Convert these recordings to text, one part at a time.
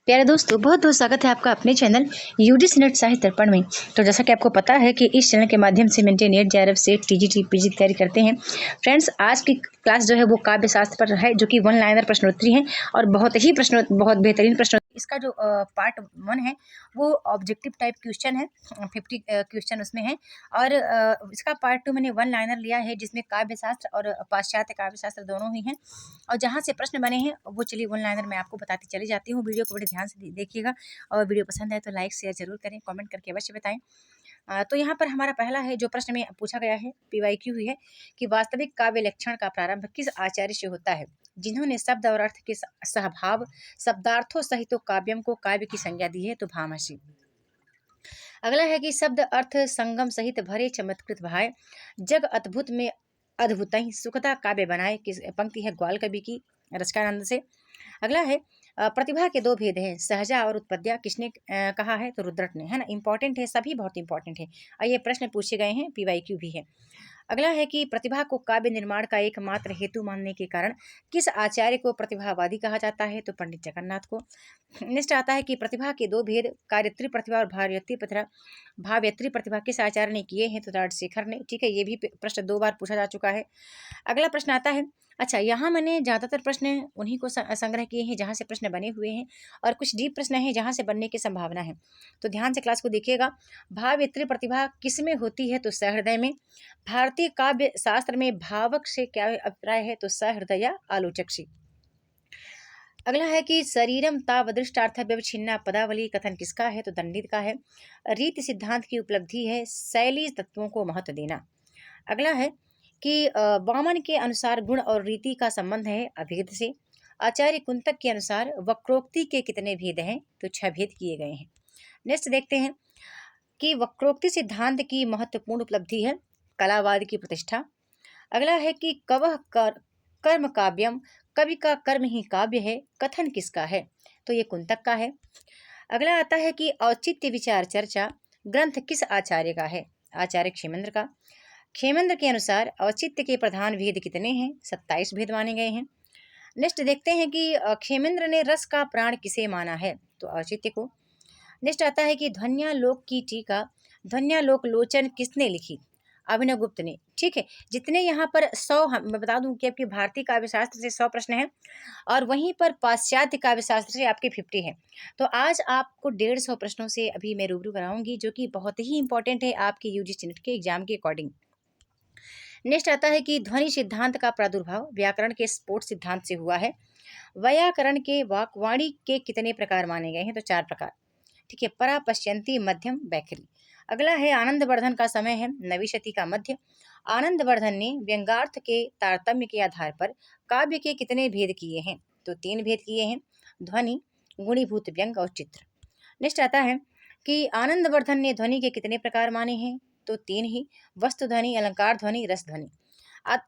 प्यारे दोस्तों, बहुत बहुत स्वागत है आपका अपने चैनल यूजीसी नेट साहित्य दर्पण में। तो जैसा कि आपको पता है कि इस चैनल के माध्यम से maintain net JRF set TGT PG की तैयारी करते हैं। फ्रेंड्स, आज की क्लास जो है वो काव्य शास्त्र पर है, जो कि वन लाइनर प्रश्नोत्तरी है और बहुत बेहतरीन प्रश्न। इसका जो पार्ट 1 है वो ऑब्जेक्टिव टाइप क्वेश्चन है, 50 क्वेश्चन उसमें है। और इसका पार्ट 2 मैंने वन लाइनर लिया है, जिसमें काव्य शास्त्र और पाश्चात्य काव्य शास्त्र दोनों ही हैं। और जहाँ से प्रश्न बने हैं वो चलिए वन लाइनर मैं आपको बताती चली जाती हूँ। वीडियो को बड़े ध्यान से देखिएगा और वीडियो पसंद आए तो लाइक शेयर जरूर करें, कमेंट करके अवश्य बताएं। तो यहाँ पर हमारा पहला है जो प्रश्न में पूछा गया है, पीवाईक्यू ही है कि वास्तविक काव्य लक्षण का प्रारंभ किस आचार्य से होता है, जिन्होंने शब्द और अर्थ के सहभाव शब्दार्थों सहित काव्यम को काव्य की संज्ञा दी है, तो भामसी। अगला है कि शब्द अर्थ संगम सहित भरे चमत्कृत भाय जग अद्भुत में अद्भुत ही सुखदा काव्य बनाए, किस पंक्ति है ग्वाल कवि की रचकानंद से। अगला है प्रतिभा के दो भेद हैं, सहजा और उत्पद्या, किसने कहा है, तो रुद्रट ने, है ना। इंपॉर्टेंट है, सभी बहुत इंपॉर्टेंट है और ये प्रश्न पूछे गए हैं, पीवाईक्यू भी है। अगला है कि प्रतिभा को काव्य निर्माण का एकमात्र हेतु मानने के कारण किस आचार्य को प्रतिभावादी कहा जाता है, तो पंडित जगन्नाथ को। नेक्स्ट आता है कि प्रतिभा के दो भेद, कार्यत्री प्रतिभा और भाव्यत्री प्रतिभा किस आचार्य ने किए हैं, तो राजशेखर ने। ठीक है, ये भी प्रश्न 2 बार पूछा जा चुका है। अगला प्रश्न आता है, अच्छा यहाँ मैंने ज़्यादातर प्रश्न उन्हीं को संग्रह किए हैं जहाँ से प्रश्न बने हुए हैं, और कुछ डीप प्रश्न हैं जहाँ से बनने की संभावना है, तो ध्यान से क्लास को देखिएगा। भावयत्री प्रतिभा किस में होती है, तो सहृदय में। भारतीय काव्य शास्त्र में भावक से क्या अभिप्राय है, तो सहृदय या आलोचक से। अगला है कि शरीरम तावदृष्टार्थ व्यवच्छिन्ना पदावली कथन किसका है, तो दंडित का है। रीति सिद्धांत की उपलब्धि है शैली तत्वों को महत्व देना। अगला है कि वामन के अनुसार गुण और रीति का संबंध है अभेद से। आचार्य कुंतक के अनुसार वक्रोक्ति के कितने भेद हैं, तो 6 भेद किए गए हैं। नेक्स्ट देखते हैं कि वक्रोक्ति सिद्धांत की महत्वपूर्ण उपलब्धि है कलावाद की प्रतिष्ठा। अगला है कि कवह कर्म काव्यम, कवि का कर्म ही काव्य है, कथन किसका है, तो ये कुंतक का है। अगला आता है कि औचित्य विचार चर्चा ग्रंथ किस आचार्य का है, आचार्य क्षेमेंद्र का। क्षेमेंद्र के अनुसार औचित्य के प्रधान भेद कितने हैं, 27 भेद माने गए हैं। नेक्स्ट देखते हैं कि क्षेमेंद्र ने रस का प्राण किसे माना है, तो औचित्य को। नेक्स्ट आता है कि ध्वन्यालोक की टीका ध्वन्यालोक लोचन किसने लिखी, अभिनव गुप्त ने। ठीक है, जितने यहाँ पर 100, मैं बता दूं कि आपकी भारतीय काव्य शास्त्र से 100 प्रश्न हैं और वहीं पर पाश्चात्य काव्य शास्त्र से आपके 50 हैं। तो आज आपको 150 प्रश्नों से अभी मैं रूबरू कराऊंगी, जो कि बहुत ही इंपॉर्टेंट है आपके यूजीसी नेट के एग्जाम के अकॉर्डिंग। नेक्स्ट आता है कि ध्वनि सिद्धांत का प्रादुर्भाव व्याकरण के स्फोट सिद्धांत से हुआ है। व्याकरण के वाक्वाणी के कितने प्रकार माने गए हैं, तो 4 प्रकार। ठीक है, परा पश्यंती मध्यम बैखरी। अगला है आनंदवर्धन का समय है नवी शती का मध्य। आनंदवर्धन ने व्यंग्यार्थ के तारतम्य के आधार पर काव्य के कितने भेद किए हैं, तो 3 भेद किए हैं, ध्वनि, गुणीभूत व्यंग और चित्र। नेक्स्ट आता है कि आनंदवर्धन ने ध्वनि के कितने प्रकार माने हैं, तो 3 ही, वस्तु ध्वनि, अलंकार ध्वनि, रस ध्वनि।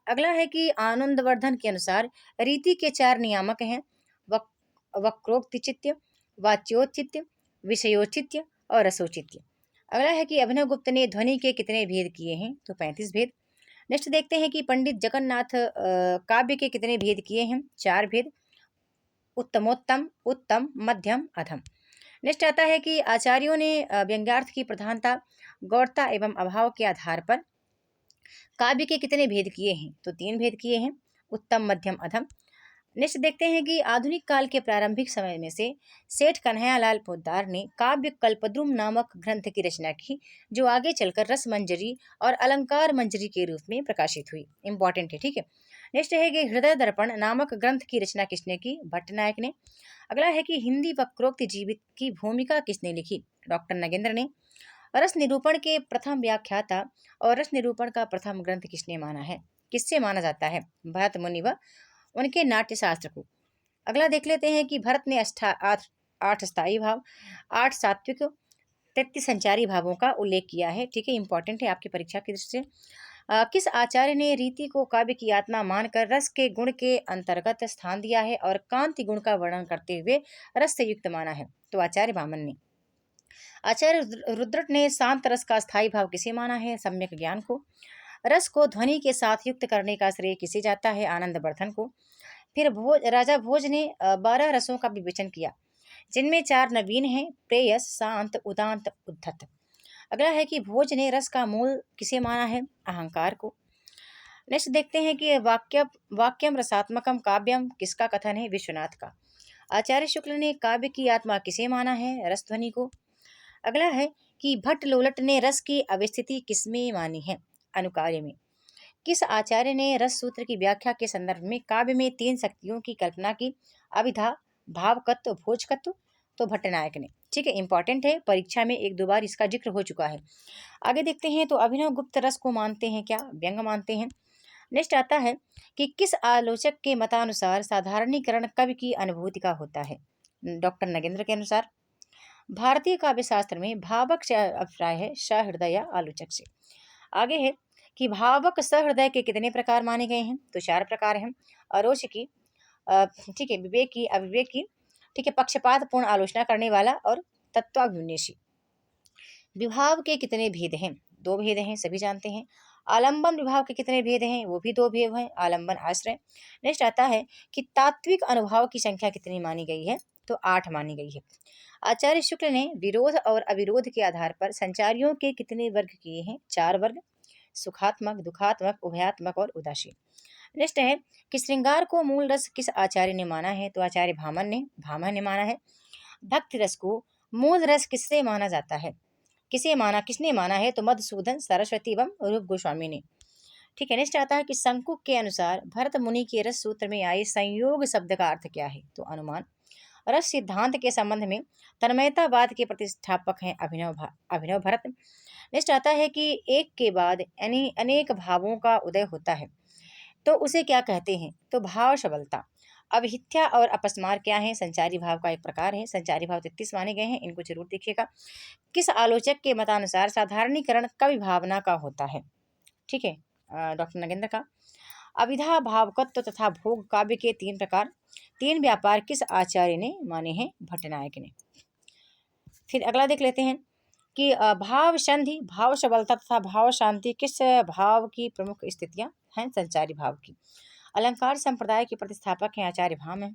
अगला है कि आनंदवर्धन के अनुसार रीति के 4 नियामक हैं, वक्रोक्तिचित्य, वाच्योचित्य, विषयोचित्य और रसोचित्य। अगला है कि अभिनव गुप्त ने ध्वनि के कितने भेद किए हैं, तो 35 भेद। नेक्स्ट देखते हैं कि पंडित जगन्नाथ काव्य के कितने भेद किए हैं, 4 भेद, उत्तमोत्तम, उत्तम, मध्यम, अधम। नेक्स्ट आता है कि आचार्यों ने व्यंग्यार्थ की प्रधानता, गौरता एवं अभाव के आधार पर काव्य के कितने भेद किए हैं, तो 3 भेद किए हैं, उत्तम, मध्यम, अधम। नेक्स्ट देखते हैं कि आधुनिक काल के प्रारंभिक समय में से सेठ कन्हैयालाल पोद्दार ने काव्य कल्पद्रुम नामक ग्रंथ की रचना की, जो आगे चलकर रस मंजरी और अलंकार मंजरी के रूप में प्रकाशित हुई। इंपॉर्टेंट है, ठीक है। नेक्स्ट है कि हृदय दर्पण नामक ग्रंथ की रचना किसने की, भट्टनायक ने। अगला है कि हिंदी वक्रोक्त जीवित की भूमिका किसने लिखी, डॉक्टर नगेंद्र ने। रस निरूपण के प्रथम व्याख्याता और रस निरूपण का प्रथम ग्रंथ किसने माना है, किससे माना जाता है, भरत मुनि व उनके नाट्य शास्त्र को। अगला देख लेते हैं कि भरत ने 8 स्थायी भाव, 8 सात्विक, 33 संचारी भावों का उल्लेख किया है। ठीक है, इंपॉर्टेंट है आपकी परीक्षा की दृष्टि से। किस आचार्य ने रीति को काव्य की आत्मा मानकर रस के गुण के अंतर्गत स्थान दिया है और कांति गुण का वर्णन करते हुए रस से युक्त माना है, तो आचार्य वामन ने। आचार्य रुद्रट ने शांत रस का स्थायी भाव किसे माना है, सम्यक ज्ञान को। रस को ध्वनि के साथ युक्त करने का श्रेय किसे जाता है, आनंदवर्धन को। फिर राजा भोज ने 12 रसों का विवेचन किया, जिनमें 4 नवीन हैं, प्रेयस, शांत, उदांत, उद्धत। अगला है कि भोज ने रस का मूल किसे माना है? अहंकार को। नेक्स्ट देखते हैं कि वाक्यम रसात्मकम काव्यम किसका कथन है? विश्वनाथ का। आचार्य शुक्ल ने काव्य की आत्मा किसे माना है? रसध्वनि को। अगला है कि भट्ट लोलट ने रस की अवस्थिति किसमें मानी है? अनुकार्य में। किस आचार्य ने रस सूत्र की व्याख्या के संदर्भ में काव्य में 3 शक्तियों की कल्पना की? अभिधा, भावकत्व, भोजकत्व। तो भट्टनायक ने। ठीक है, इंपॉर्टेंट है, परीक्षा में 1-2 बार इसका जिक्र हो चुका है। आगे देखते हैं तो अभिनव गुप्त रस को मानते हैं क्या? व्यंग मानते हैं। नेक्स्ट आता है कि किस आलोचक के मतानुसार साधारणीकरण कवि की अनुभूति का होता है? डॉक्टर नगेंद्र के अनुसार। भारतीय काव्य शास्त्र में भावक से अभिप्राय है सहृदय आलोचक से। आगे है कि भावक सहृदय के कितने प्रकार माने गए हैं? तो 4 प्रकार हैं। अरोचकी, ठीक है, विवेकी, अविवेकी, ठीक है, पक्षपात पूर्ण आलोचना करने वाला और तत्वाभिनिवेशी। विभाव के कितने भेद हैं? 2 भेद हैं, सभी जानते हैं। आलंबन विभाव के कितने भेद हैं? वो भी 2 भेद हैं, आलंबन, आश्रय। नेक्स्ट आता है कि तात्विक अनुभाव की संख्या कितनी मानी गई है? तो 8 मानी गई है। आचार्य शुक्ल ने विरोध और अविरोध के आधार पर संचारियों के कितने वर्ग किए हैं? 4 वर्ग। सुखात्मक, दुखात्मक, उभयात्मक और उदासीन। नेक्स्ट है कि श्रृंगार को मूल रस किस आचार्य ने माना है? तो आचार्य भामह ने माना है। भक्ति रस को मूल रस किससे माना जाता है? किसने माना है? तो मधुसूदन सरस्वती एवं रूप गोस्वामी ने। ठीक है, नेक्स्ट आता है कि शंकुक के अनुसार भरत मुनि के रस सूत्र में आए संयोग शब्द का अर्थ क्या है? तो अनुमान। रस सिद्धांत के संबंध में तन्मयतावाद के प्रतिष्ठापक हैं अभिनव भरत। नेक्स्ट आता है कि एक के बाद अनेक भावों का उदय होता है तो उसे क्या कहते हैं? तो भाव सबलता। अभिहित्या और अपस्मार क्या है? संचारी भाव का एक प्रकार है। संचारी भाव 33 माने गए हैं, इनको जरूर देखिएगा। किस आलोचक के मतानुसार साधारणीकरण कवि भावना का होता है? ठीक है, डॉक्टर नगेंद्र का। अभिधा, भावकत्व तथा भोग काव्य के 3 प्रकार, 3 व्यापार किस आचार्य ने माने हैं? भट्टनायक ने। फिर अगला देख लेते हैं कि भाव संधि, भाव सबलता तथा भाव शांति किस भाव की प्रमुख स्थितियां हैं? संचारी भाव की। अलंकार संप्रदाय के प्रतिस्थापक हैं आचार्य भामह।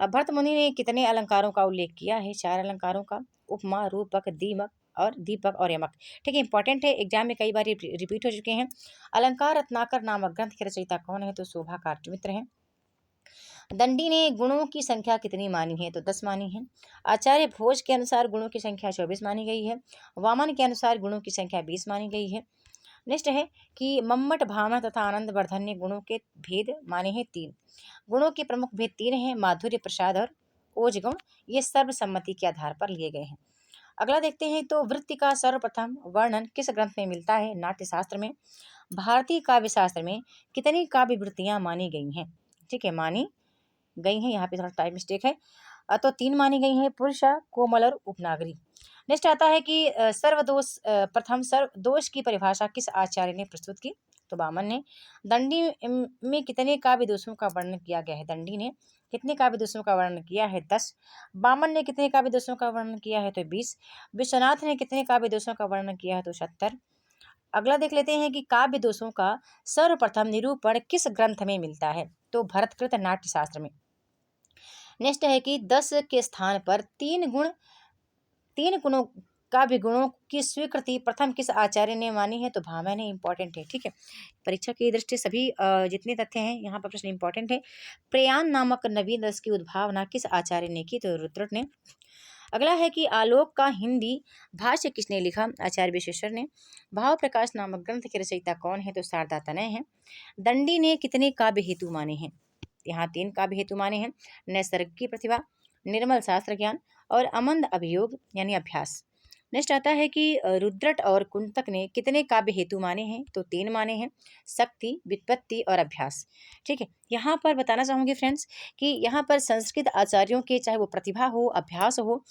भरत मुनि ने कितने अलंकारों का उल्लेख किया है? 4 अलंकारों का। उपमा, रूपक, दीपक और यमक। ठीक है, इंपॉर्टेंट है, एग्जाम में कई बार रिपीट हो चुके हैं। अलंकार रत्नाकर नामक ग्रंथ के रचयिता कौन है? तो शोभा कार्तमित्र हैं। दंडी ने गुणों की संख्या कितनी मानी है? तो 10 मानी है। आचार्य भोज के अनुसार गुणों की संख्या 24 मानी गई है। वामन के अनुसार गुणों की संख्या 20 मानी गई है। नेक्स्ट है कि मम्मट, भामह तथा आनंद वर्धन ने गुणों के भेद माने हैं 3। गुणों के प्रमुख भेद 3 हैं, माधुर्य, प्रसाद और ओज गुण। ये सर्वसम्मति के आधार पर लिए गए हैं। अगला देखते हैं तो वृत्ति का सर्वप्रथम वर्णन किस ग्रंथ में मिलता है? नाट्यशास्त्र में। भारतीय काव्य शास्त्र में कितनी काव्य वृत्तियां मानी गई हैं? ठीक है, मानी गई हैं, यहाँ पे थोड़ा टाइप मिस्टेक है। तो 3 मानी गई हैं, पुरुष, कोमल और उपनागरी। नेक्स्ट आता है कि सर्वदोष, प्रथम सर्वदोष की परिभाषा किस आचार्य ने प्रस्तुत की? तो वामन ने। दंडी में कितने काव्य दोषों का वर्णन किया गया है? दंडी ने कितने काव्य दोषों का वर्णन किया है? 10। वामन ने कितने काव्य दोषों का वर्णन किया है? तो 20। विश्वनाथ ने कितने काव्य दोषों का वर्णन किया है? तो 70। अगला देख लेते हैं कि काव्य दोषों का सर्वप्रथम निरूपण किस ग्रंथ में मिलता है? तो भरतकृत नाट्यशास्त्र में। नेक्स्ट है कि 10 के स्थान पर 3 गुणों काव्य गुणों की स्वीकृति प्रथम किस आचार्य ने मानी है? तो भामह ने। इंपॉर्टेंट है, ठीक है, परीक्षा की दृष्टि सभी जितने तथ्य हैं यहाँ पर प्रश्न इंपॉर्टेंट है। प्रयाण नामक नवीन रस की उद्भावना किस आचार्य ने की? तो रुद्रट ने। अगला है कि आलोक का हिंदी भाष्य किसने लिखा? आचार्य विश्वेश्वर ने। भाव प्रकाश नामक ग्रंथ के रचयिता कौन है? तो शारदा तनय है। दंडी ने कितने काव्य हेतु माने हैं? यहाँ 3 काव्य हेतु माने हैं, नैसर्गिक की प्रतिभा, निर्मल शास्त्र ज्ञान और अमंद अभियोग यानी अभ्यास। नेक्स्ट आता है कि रुद्रट और कुंतक ने कितने काव्य हेतु माने हैं? तो 3 माने हैं, शक्ति, व्युत्पत्ति और अभ्यास। ठीक है, यहाँ पर बताना चाहूँगी फ्रेंड्स कि यहाँ पर संस्कृत आचार्यों के चाहे वो प्रतिभा हो, अभ्यास हो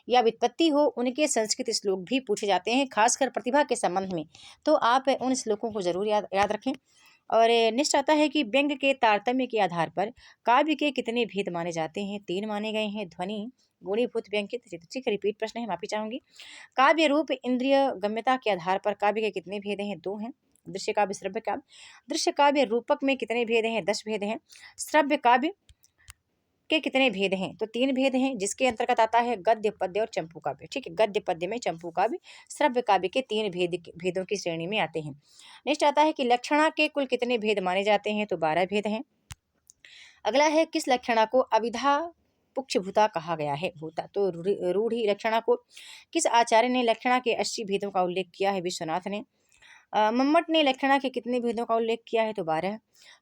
या व्युत्पत्ति हो, उनके संस्कृत श्लोक भी पूछे जाते हैं, खासकर प्रतिभा के संबंध में। तो आप उन श्लोकों को जरूर याद रखें। और नेक्स्ट आता है कि व्यंग के तारतम्य के आधार पर काव्य के कितने भेद माने जाते हैं? 3 माने गए हैं, ध्वनि, गुणीभूत, व्यंग्यित। ठीक है, रिपीट प्रश्न है, माफी चाहूंगी। काव्य रूप इंद्रिय गम्यता के आधार पर काव्य के कितने भेद हैं? 2 हैं। दृश्य काव्य, श्रव्य काव्य। दृश्य काव्य रूपक में कितने भेद हैं? 10 भेद हैं। श्रव्य काव्य के कितने भेद हैं? तो 3 भेद हैं, जिसके अंतर्गत आता है गद्य, पद्य और चंपू काव्य। ठीक है, गद्य पद्य में चंपू काव्य, श्रव्य काव्य के 3 भेदों की श्रेणी में आते हैं। नेक्स्ट आता है कि लक्षणा के कुल कितने भेद माने जाते हैं? तो 12 भेद हैं। अगला है किस लक्षणा को अभिधा पुक्षभूता कहा गया है? भूता तो रूढ़ी लक्षणा को किस आचार्य ने लक्षणा के 80 भेदों का उल्लेख किया है? विश्वनाथ ने। मम्मट ने लक्षणा के कितने भेदों का उल्लेख किया है? तो 12।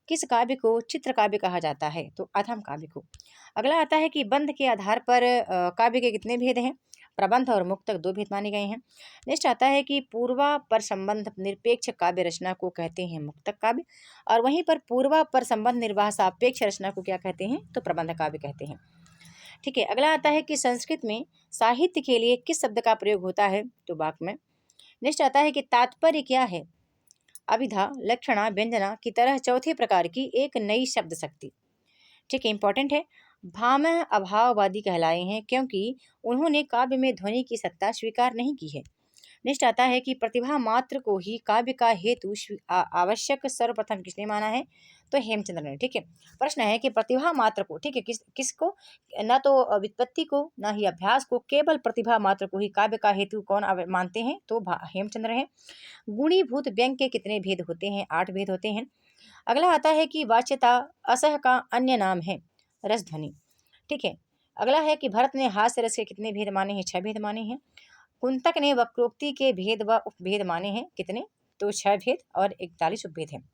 किस काव्य को चित्र काव्य कहा जाता है? तो अधम काव्य को। अगला आता है कि बंध के आधार पर काव्य के कितने भेद हैं? प्रबंध और मुक्तक 2 भेद माने गए हैं। नेक्स्ट आता है कि पूर्वा पर संबंध निरपेक्ष काव्य रचना को कहते हैं मुक्तक काव्य, और वहीं पर पूर्वा पर संबंध निर्वाह सापेक्ष रचना को क्या कहते हैं? तो प्रबंध काव्य कहते हैं। ठीक है, अगला आता है कि संस्कृत में साहित्य के लिए किस शब्द का प्रयोग होता है? तो वाक्य में। नेक्स्ट आता है कि तात्पर्य क्या है? अभिधा, लक्षणा, व्यंजना की तरह चौथे प्रकार की एक नई शब्द शक्ति। ठीक है, इंपॉर्टेंट है। भामह अभाववादी कहलाए हैं क्योंकि उन्होंने काव्य में ध्वनि की सत्ता स्वीकार नहीं की है। नेक्स्ट आता है कि प्रतिभा मात्र को ही काव्य का हेतु आवश्यक सर्वप्रथम किसने माना है? तो हेमचंद्र ने। ठीक है, प्रश्न है कि प्रतिभा मात्र को, ठीक है, किसको? ना तो व्युत्पत्ति को, ना ही अभ्यास को, केवल प्रतिभा मात्र को ही काव्य का हेतु कौन मानते हैं? तो हेमचंद्र है। गुणीभूत व्यंग के कितने भेद होते हैं? 8 भेद होते हैं। अगला आता है कि वाच्यता असह का अन्य नाम है रसध्वनि। ठीक है, अगला है कि भरत ने हास्य रस के कितने भेद माने हैं? 6 भेद माने हैं। कुंतक ने वक्रोक्ति के भेद व उपभेद माने हैं कितने? तो 6 भेद और 41 उपभेद हैं।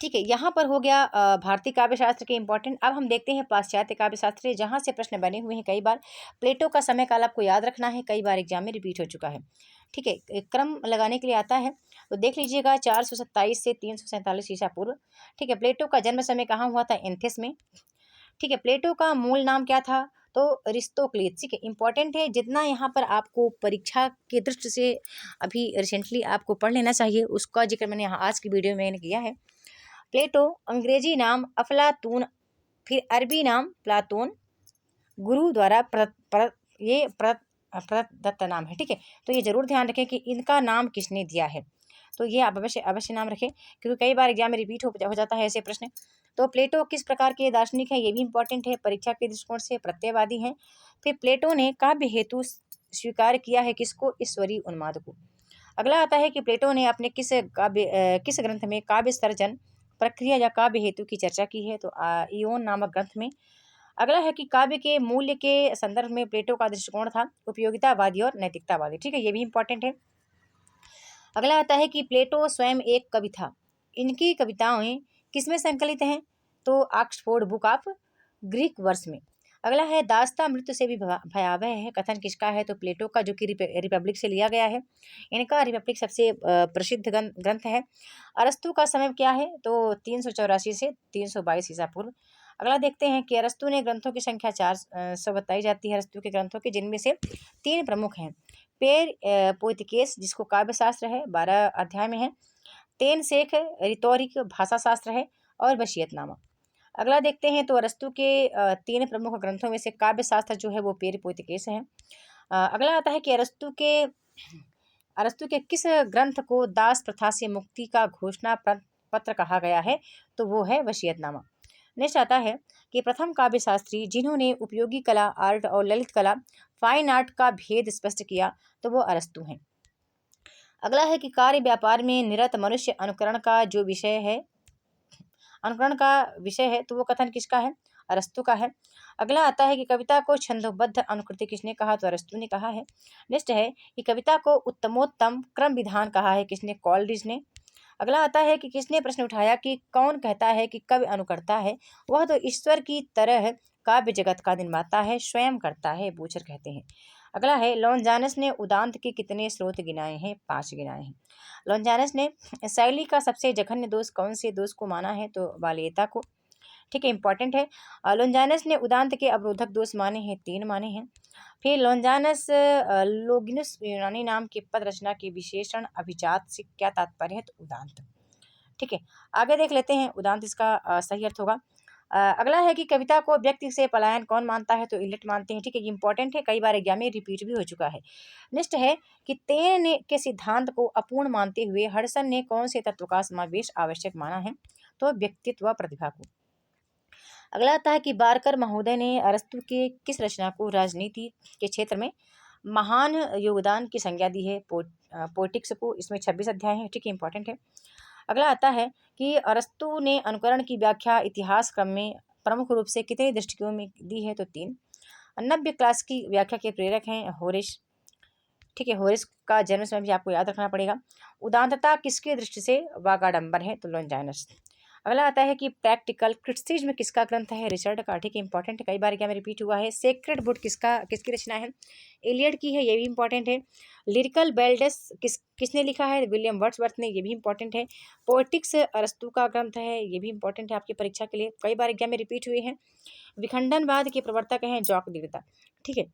ठीक है, यहाँ पर हो गया भारतीय काव्य शास्त्र के इंपॉर्टेंट। अब हम देखते हैं पाश्चात्य काव्य शास्त्र, जहाँ से प्रश्न बने हुए हैं कई बार। प्लेटो का समय काल आपको याद रखना है, कई बार एग्जाम में रिपीट हो चुका है। ठीक है, एक क्रम लगाने के लिए आता है, तो देख लीजिएगा 427 से 347 ईसा पूर्व। ठीक है, प्लेटो का जन्म समय कहाँ हुआ था? एथेंस में। ठीक है, प्लेटो का मूल नाम क्या था? तो अरिस्तोक्लेस। ठीक है, इंपॉर्टेंट है, जितना यहाँ पर आपको परीक्षा की दृष्टि से अभी रिसेंटली आपको पढ़ लेना चाहिए, उसका जिक्र मैंने यहाँ आज की वीडियो में किया है। प्लेटो, अंग्रेजी नाम अफलातून, फिर अरबी नाम प्लातोन, गुरु द्वारा प्रदत्त नाम है। ठीक है, तो ये जरूर ध्यान रखें कि इनका नाम किसने दिया है, तो ये आप अवश्य अवश्य नाम रखें, क्योंकि कई बार एग्जाम में रिपीट हो जाता है ऐसे प्रश्न। तो प्लेटो किस प्रकार के दार्शनिक है? ये भी इंपॉर्टेंट है, परीक्षा के दृष्टिकोण से प्रत्ययवादी हैं। फिर प्लेटो ने काव्य हेतु स्वीकार किया है किसको? ईश्वरीय उन्माद को। अगला आता है कि प्लेटो ने अपने किस ग्रंथ में काव्य सर्जन प्रक्रिया या काव्य हेतु की चर्चा की है? तो इयोन नामक ग्रंथ में। अगला है कि काव्य के मूल्य के संदर्भ में प्लेटो का दृष्टिकोण था उपयोगितावादी और नैतिकतावादी। ठीक है, ये भी इंपॉर्टेंट है। अगला आता है कि प्लेटो स्वयं एक कवि था। इनकी कविताएं किसमें संकलित हैं? तो Oxford book of Greek verse में। अगला है दास्ता मृत्यु से भी भयावह है, कथन किसका है? तो प्लेटो का, जो कि रिपब्लिक से लिया गया है। इनका रिपब्लिक सबसे प्रसिद्ध ग्रंथ है। अरस्तु का समय क्या है? तो 384 से 322 ईसा पूर्व। अगला देखते हैं कि अरस्तु ने ग्रंथों की संख्या 400 बताई जाती है अरस्तु के ग्रंथों की, जिनमें से 3 प्रमुख हैं। पेर पोइतिकेस, जिसको काव्य शास्त्र है, 12 अध्याय में है। तेन शेख रिटोरिक भाषा शास्त्र है, और वसीयतनामा। अगला देखते हैं तो अरस्तु के 3 प्रमुख ग्रंथों में से काव्य शास्त्र जो है वो पेर पोइतिकेस है। अगला आता है कि अरस्तु के किस ग्रंथ को दास प्रथा से मुक्ति का घोषणा पत्र कहा गया है? तो वो है वसीयतनामा। नेक्स्ट आता है कि प्रथम काव्य शास्त्री जिन्होंने उपयोगी कला, आर्ट और ललित कला, फाइन आर्ट का भेद स्पष्ट किया, तो वो अरस्तु हैं। अगला है कि कार्य व्यापार में निरत मनुष्य अनुकरण का विषय है, तो वो कथन किसका है? अरस्तु का है। अगला आता है कि कविता को छंदोबद्ध अनुकृति किसने कहा? तो अरस्तु ने कहा है। नेक्स्ट है कि कविता को उत्तमोत्तम क्रम विधान कहा है किसने? कॉलरिज ने। अगला आता है कि किसने प्रश्न उठाया कि कौन कहता है कि कवि अनुकर्ता है? वह तो ईश्वर की तरह काव्य जगत का निर्माता है, स्वयं करता है, बूचर कहते हैं। अगला है लॉन्जानस ने उदांत के कितने स्रोत गिनाए हैं? 5 गिनाए हैं। लॉन्जानस ने शैली का सबसे जघन्य दोष कौन से दोष को माना है? तो बाल्यता को। ठीक है, इंपॉर्टेंट है। लॉन्जानस ने उदांत के अवरोधक दोष माने हैं, 3 माने हैं। फिर लॉन्जानस लोगिनुस यूनानी नाम के पद रचना के विशेषण अभिजात से क्या तात्पर्य है? तो उदांत। ठीक है, आगे देख लेते हैं उदांत इसका सही अर्थ होगा। अगला है कि कविता को व्यक्ति से पलायन कौन मानता है? तो इलिट मानते हैं। ठीक है, ये इंपॉर्टेंट है, कई बार एग्जाम में रिपीट भी हो चुका है। नेक्स्ट है कि तेन के सिद्धांत को अपूर्ण मानते हुए हडसन ने कौन से तत्व का समावेश आवश्यक माना है? तो व्यक्तित्व प्रतिभा को। अगला आता है कि बारकर महोदय ने अरस्तु के किस रचना को राजनीति के क्षेत्र में महान योगदान की संज्ञा दी है? पोएटिक्स को। इसमें 26 अध्याय हैं, ठीक है, इंपॉर्टेंट है। अगला आता है कि अरस्तु ने अनुकरण की व्याख्या इतिहास क्रम में प्रमुख रूप से कितने दृष्टिकोण में दी है? तो 3। नव्य क्लास की व्याख्या के प्रेरक हैं होरेस, ठीक है। होरेस का जन्म समय भी आपको याद रखना पड़ेगा। उदांतता किसके दृष्टि से वागाडंबर है? तो लॉन्जाइनस। अगला आता है कि प्रैक्टिकल क्रिटिसिज्म किसका ग्रंथ है? रिचर्ड का, ठीक है, इंपॉर्टेंट है, कई बार क्या में रिपीट हुआ है। सेक्रेड बुक किसकी रचना है? एलियट की है, ये भी इंपॉर्टेंट है। लिरिकल बेल्डेस किसने लिखा है? विलियम वर्ड्सवर्थ ने, ये भी इंपॉर्टेंट है। पोएटिक्स अरस्तु का ग्रंथ है, ये भी इंपॉर्टेंट है आपकी परीक्षा के लिए, कई बार एग्जाम में रिपीट हुए हैं। विखंडनवाद के प्रवर्तक हैं जॉक देरता, ठीक है।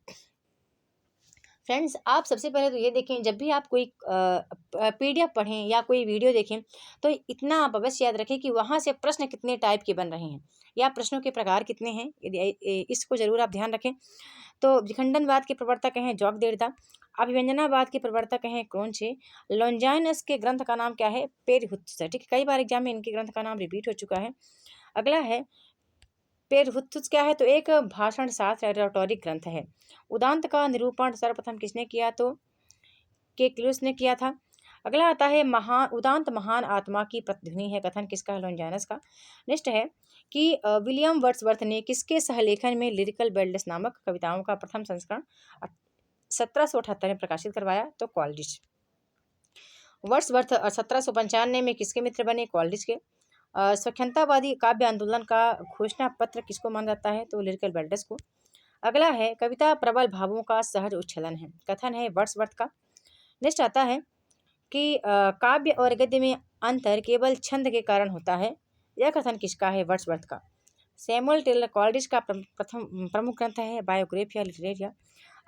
फ्रेंड्स, आप सबसे पहले तो ये देखें, जब भी आप कोई पीडीएफ पढ़ें या कोई वीडियो देखें तो इतना आप अवश्य याद रखें कि वहाँ से प्रश्न कितने टाइप के बन रहे हैं या प्रश्नों के प्रकार कितने हैं, यदि इसको जरूर आप ध्यान रखें। तो विखंडनवाद के प्रवर्तक हैं जॉक देरता। अभिव्यंजनावाद के प्रवर्तक हैं क्रोन्चे। लॉन्जाइनस के ग्रंथ का नाम क्या है? पेरहुत्स, ठीक है, कई बार एग्जाम में इनके ग्रंथ का नाम रिपीट हो चुका है। अगला है पेरहुत्स क्या है? तो एक भाषण शास्त्र रेटोरिक ग्रंथ है। उदांत का निरूपण सर्वप्रथम किसने किया? तो केक्लुस ने किया था। अगला आता है उदांत महान आत्मा की प्रतिध्वनि है, कथन किसका है? लॉन्जाइनस का। नेक्स्ट है कि विलियम वर्ड्सवर्थ ने किसके सहलेखन में लिरिकल बेल्डेस नामक कविताओं का प्रथम संस्करण 1778 में प्रकाशित करवाया? तो कॉलरिज। वर्ड्सवर्थ 1795 में किसके मित्र बने? कॉलरिज के। स्वतंत्रतावादी काव्य आंदोलन का घोषणा पत्र किसको माना जाता है? तो लिरिकल बेल्डेस को। अगला है कविता प्रबल भावों का सहज उच्छलन है, कथन है वर्ड्सवर्थ का। नेक्स्ट आता है कि काव्य और गद्य में अंतर केवल छंद के कारण होता है, यह कथन किसका है? वर्ड्सवर्थ का। सैमुअल टेलर कॉलरिज का प्रमुख ग्रंथ है बायोग्राफिया लिटरेरिया।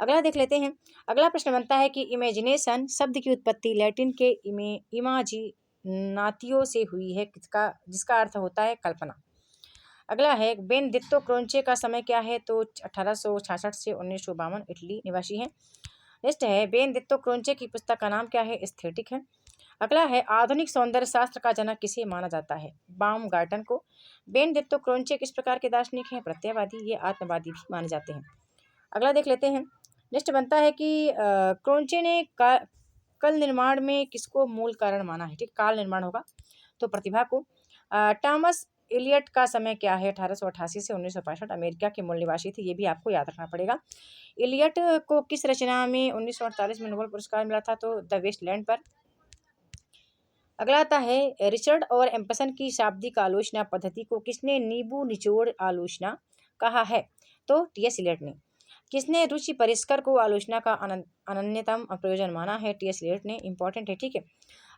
अगला देख लेते हैं। अगला प्रश्न बनता है कि इमेजिनेशन शब्द की उत्पत्ति लैटिन के इमाजिनातियो से हुई है, जिसका अर्थ होता है कल्पना। अगला है बेनेडिक्टो क्रोंचे का समय क्या है? तो 1866 से 1952, इटली निवासी है। नेक्स्ट है बेनेडिक्टो क्रोंचे की पुस्तक का नाम क्या है? एस्थेटिक है। अगला है आधुनिक सौंदर्य शास्त्र का जनक किसे माना जाता है? बाउमगार्टन को। बेनेडिक्टो क्रोंचे किस प्रकार के दार्शनिक हैं? प्रत्ययवादी, ये आत्मवादी भी माने जाते हैं। अगला देख लेते हैं। नेक्स्ट बनता है कि क्रोंचे ने कल निर्माण में किसको मूल कारण माना है? ठीक, काल निर्माण होगा तो प्रतिभा को। टॉमस एलियट का समय क्या है? 1888 से 1965, अमेरिका के मूल निवासी थे, ये भी आपको याद रखना पड़ेगा। एलियट को किस रचना में 1948 में नोबेल पुरस्कार मिला था? तो द वेस्टलैंड पर। अगला आता है रिचर्ड और एम्पसन की शाब्दिक आलोचना पद्धति को किसने नींबू निचोड़ आलोचना कहा है? तो टी.एस. एलियट ने। किसने रुचि परिष्कर को आलोचना का अनन्यतम प्रयोजन माना है? टी.एस. एलियट ने, इंपॉर्टेंट है, ठीक है।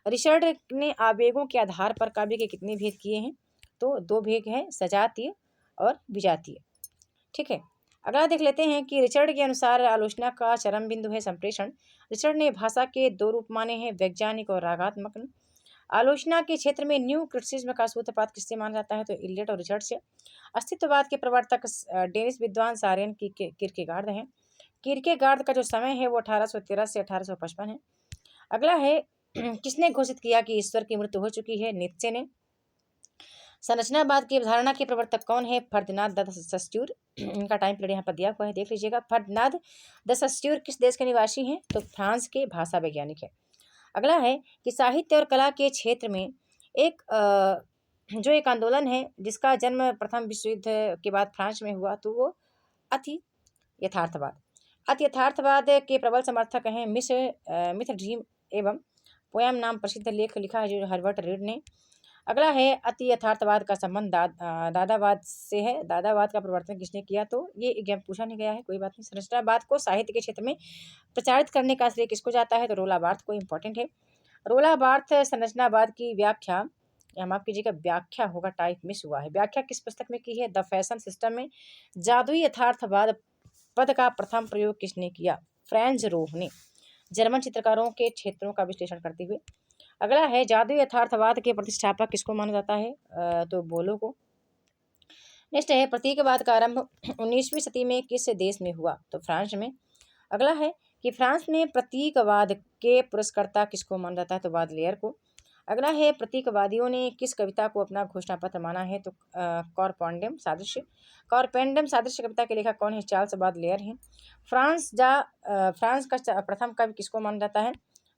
रिचर्ड ने आवेगों के आधार पर काव्य के कितने भेद किए हैं? तो 2 भेद हैं, सजातीय और विजातीय, ठीक है। अगला देख लेते हैं कि रिचर्ड के अनुसार आलोचना का चरम बिंदु है संप्रेषण। रिचर्ड ने भाषा के 2 रूप माने हैं, वैज्ञानिक और रागात्मक। आलोचना के क्षेत्र में न्यू क्रिटिसिज्म का सूत्रपात किससे माना जाता है? तो एलियट और रिचर्ड से। अस्तित्ववाद के प्रवर्तक डेनिश विद्वान सारेन किरकेगार्ड हैं। किरकेगार्ड का जो समय है वो 1813 से 1855 है। अगला है किसने घोषित किया कि ईश्वर की मृत्यु हो चुकी है? नीत्शे ने। संरचनावाद की अवधारणा के प्रवर्तक कौन है? फर्दिनांद द सस्ट्यूर। इनका टाइम पीरियड यहाँ पर दिया हुआ है, देख लीजिएगा। फर्दिनांद द सस्ट्यूर किस देश के निवासी हैं? तो फ्रांस के भाषा वैज्ञानिक है। अगला है कि साहित्य और कला के क्षेत्र में एक आंदोलन है जिसका जन्म प्रथम विश्व युद्ध के बाद फ्रांस में हुआ, तो वो अति यथार्थवाद। अति यथार्थवाद के प्रबल समर्थक हैं मिथ ड्रीम एवं पोयम नाम प्रसिद्ध लेख लिखा है जो हर्बर्ट रीड ने। अगला है अति यथार्थवाद का संबंध दादावाद से है। दादावाद का प्रवर्तन किसने किया? तो ये एग्जाम पूछा नहीं गया है, कोई बात नहीं। संरचनावाद को साहित्य के क्षेत्र में प्रचारित करने का श्रेय किसको जाता है? तो रोला बार्थ को, इंपॉर्टेंट है। रोला बार्थ संरचनावाद की व्याख्या, या माफ कीजिएगा व्याख्या होगा, टाइप मिस हुआ है। व्याख्या किस पुस्तक में की है? द फैशन सिस्टम में। जादुई यथार्थवाद पद का प्रथम प्रयोग किसने किया? फ्रांज रोह ने, जर्मन चित्रकारों के क्षेत्रों का विश्लेषण करते हुए। अगला है जादुई यथार्थवाद के प्रतिष्ठापक किसको माना जाता है? तो बोलो को। नेक्स्ट है प्रतीकवाद का आरंभ 19वीं सदी में किस देश में हुआ? तो फ्रांस में। अगला है कि फ्रांस में प्रतीकवाद के पुरस्कर्ता किसको माना जाता है? तो बादलेयर को। अगला है प्रतीकवादियों ने किस कविता को अपना घोषणा पत्र माना है? तो कॉरपेंडम सादृश्य। कॉरपेंडम सादृश्य कविता के लेखक कौन है? चार्ल्स बादलेयर हैं। फ्रांस का प्रथम कवि किसको माना जाता है?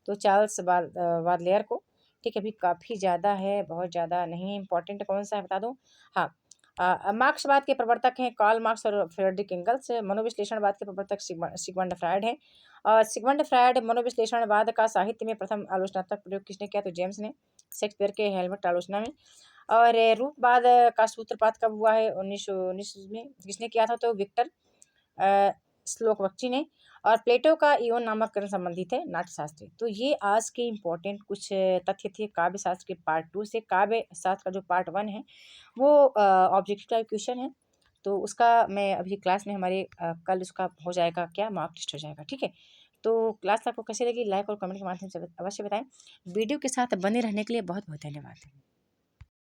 तो चार्ल्स बादलेयर को। ठीक है, अभी काफ़ी ज़्यादा है, बहुत ज़्यादा नहीं इंपॉर्टेंट कौन सा है बता दूँ? हाँ, मार्क्सवाद के प्रवर्तक हैं कार्ल मार्क्स और फ्रेडरिक एंगल्स। मनोविश्लेषणवाद के प्रवर्तक सिगमंड फ्रायड हैं। और सिगमंड फ्रायड मनोविश्लेषणवाद का साहित्य में प्रथम आलोचनात्मक प्रयोग किसने किया? तो जेम्स ने, शेक्सपियर के हेलमेट आलोचना में। और रूपवाद का सूत्रपात कब हुआ है? 1919 में। किसने किया था? तो विक्टर श्लोकबख्शी ने। और प्लेटो का इयोन नामक ग्रंथ संबंधित है नाट्यशास्त्र। तो ये आज के इम्पोर्टेंट कुछ तथ्य थे काव्य शास्त्र के पार्ट 2 से। काव्य शास्त्र का जो पार्ट 1 है वो ऑब्जेक्टिव टाइप क्वेश्चन है, तो उसका मैं अभी क्लास में हमारे कल उसका हो जाएगा क्या, मॉक टेस्ट हो जाएगा। ठीक है, तो क्लास आपको कैसी लगी लाइक और कमेंट के माध्यम से अवश्य बताएं। वीडियो के साथ बने रहने के लिए बहुत बहुत धन्यवाद।